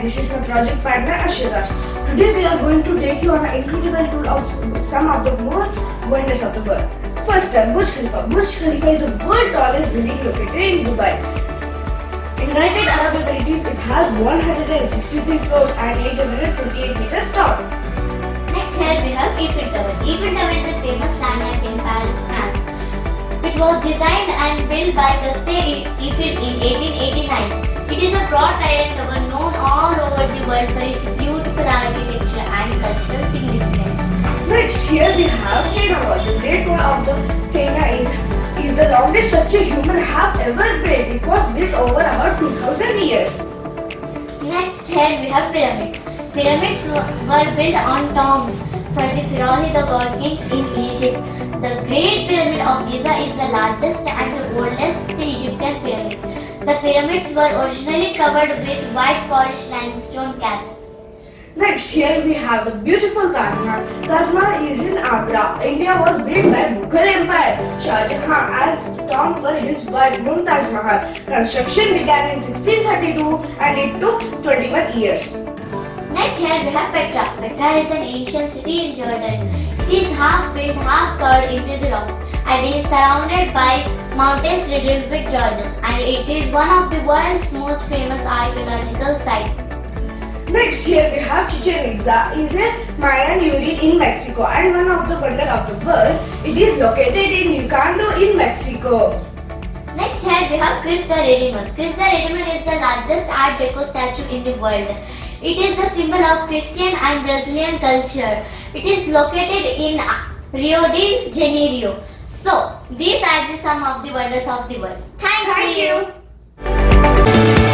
this is my project partner Arshiya. Today we are going to take you on an incredible tour of some of the more wonders of the world. First up, Burj Khalifa. Burj Khalifa is the world's tallest building located in Dubai. In United Arab Emirates, it has 163 floors and 828 meters tall. Next here we have Eiffel Tower. Eiffel Tower is a famous landmark in Paris, France. It was designed and built by Gustave Eiffel in 1889. It is a broad iron tower known all over the world for its beautiful architecture and cultural significance. Next, here we have China Wall. The Great Wall of China is the longest structure human have ever built. It was built over about 2000 years. Next here we have pyramids. Pyramids were built on tombs for the pharaohs, the god kings in Egypt. The Great Pyramid of Giza is the largest and the oldest Egyptian pyramids. The pyramids were originally covered with white polished limestone caps. Next, here we have the beautiful Taj Mahal. Taj Mahal is in Agra. India was built by Mughal Empire. Shah Jahan as tomb for his wife Mumtaz Mahal. Construction began in 1632 and it took 21 years. Next here we have Petra. Petra is an ancient city in Jordan. It is half built, half carved into the rocks and is surrounded by mountains riddled with gorges, and it is one of the world's most famous archaeological sites. Next, here we have Chichen Itza. Is a Mayan ruin in Mexico and one of the wonders of the world. It is located in Yucatán in Mexico. Next here we have Christ the Redeemer. Christ the Redeemer is the largest Art Deco statue in the world. It is the symbol of Christian and Brazilian culture. It is located in Rio de Janeiro. So, these are some of the wonders of the world. Thank you.